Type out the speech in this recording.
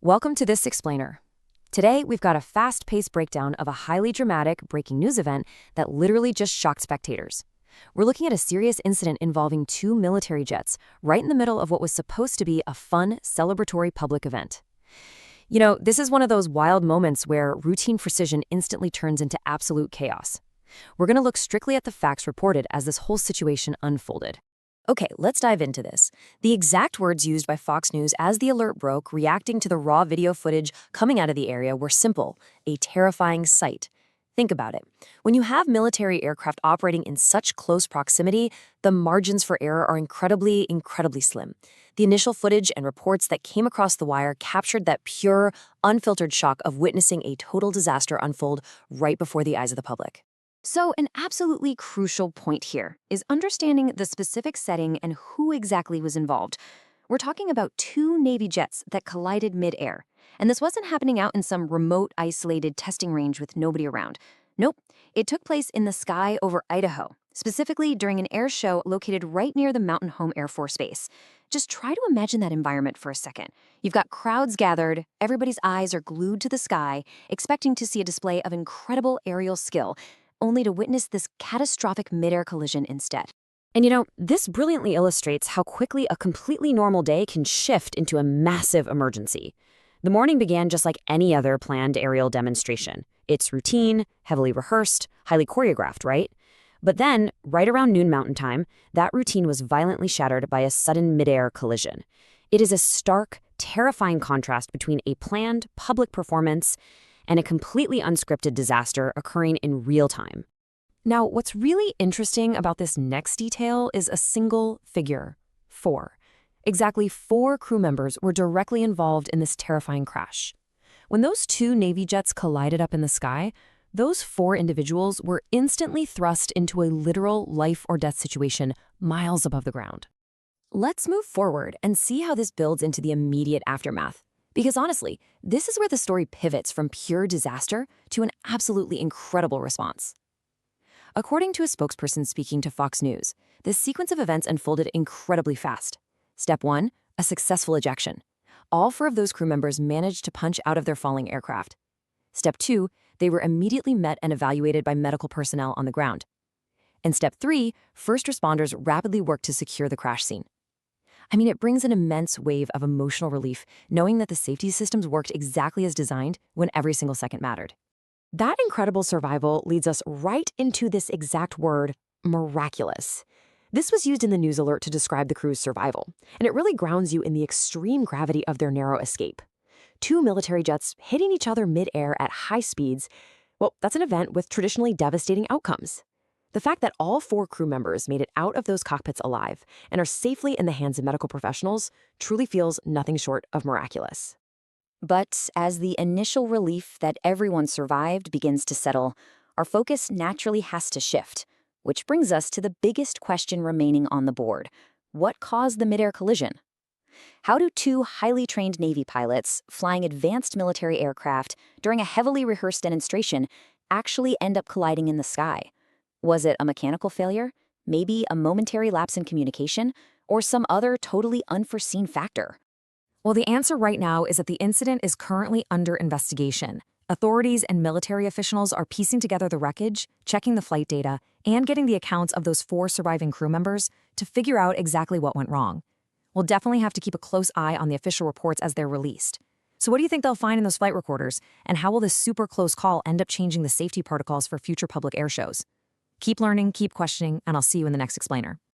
Welcome to this explainer. Today, we've got a fast-paced breakdown of a highly dramatic breaking news event that literally just shocked spectators. We're looking at a serious incident involving two military jets right in the middle of what was supposed to be a fun, celebratory public event. You know, this is one of those wild moments where routine precision instantly turns into absolute chaos. We're going to look strictly at the facts reported as this whole situation unfolded. Okay, let's dive into this. The exact words used by Fox News as the alert broke, reacting to the raw video footage coming out of the area, were simple: a terrifying sight. Think about it. When you have military aircraft operating in such close proximity, the margins for error are incredibly slim. The initial footage and reports that came across the wire captured that pure, unfiltered shock of witnessing a total disaster unfold right before the eyes of the public. So an absolutely crucial point here is understanding the specific setting and who exactly was involved. We're talking about two Navy jets that collided mid-air. And this wasn't happening out in some remote, isolated testing range with nobody around. Nope, it took place in the sky over Idaho, specifically during an air show located right near the Mountain Home Air Force Base. Just try to imagine that environment for a second. You've got crowds gathered, everybody's eyes are glued to the sky, expecting to see a display of incredible aerial skill, only to witness this catastrophic mid-air collision instead. And you know, this brilliantly illustrates how quickly a completely normal day can shift into a massive emergency. The morning began just like any other planned aerial demonstration. It's routine, heavily rehearsed, highly choreographed, right? But then, right around noon Mountain Time, that routine was violently shattered by a sudden mid-air collision. It is a stark, terrifying contrast between a planned public performance and a completely unscripted disaster occurring in real time. Now, what's really interesting about this next detail is a single figure: 4. Exactly 4 crew members were directly involved in this terrifying crash. When those two Navy jets collided up in the sky, those 4 individuals were instantly thrust into a literal life-or-death situation miles above the ground. Let's move forward and see how this builds into the immediate aftermath. Because honestly, this is where the story pivots from pure disaster to an absolutely incredible response. According to a spokesperson speaking to Fox News, this sequence of events unfolded incredibly fast. Step 1, a successful ejection. All 4 of those crew members managed to punch out of their falling aircraft. Step 2, they were immediately met and evaluated by medical personnel on the ground. And Step 3, first responders rapidly worked to secure the crash scene. I mean, it brings an immense wave of emotional relief knowing that the safety systems worked exactly as designed when every single second mattered. That incredible survival leads us right into this exact word: miraculous. This was used in the news alert to describe the crew's survival, and it really grounds you in the extreme gravity of their narrow escape. 2 military jets hitting each other mid-air at high speeds, well, that's an event with traditionally devastating outcomes. The fact that all 4 crew members made it out of those cockpits alive and are safely in the hands of medical professionals truly feels nothing short of miraculous. But as the initial relief that everyone survived begins to settle, our focus naturally has to shift, which brings us to the biggest question remaining on the board: what caused the mid-air collision? How do 2 highly trained Navy pilots flying advanced military aircraft during a heavily rehearsed demonstration actually end up colliding in the sky? Was it a mechanical failure, maybe a momentary lapse in communication, or some other totally unforeseen factor? Well, the answer right now is that the incident is currently under investigation. Authorities and military officials are piecing together the wreckage, checking the flight data, and getting the accounts of those 4 surviving crew members to figure out exactly what went wrong. We'll definitely have to keep a close eye on the official reports as they're released. So what do you think they'll find in those flight recorders, and how will this super close call end up changing the safety protocols for future public air shows? Keep learning, keep questioning, and I'll see you in the next explainer.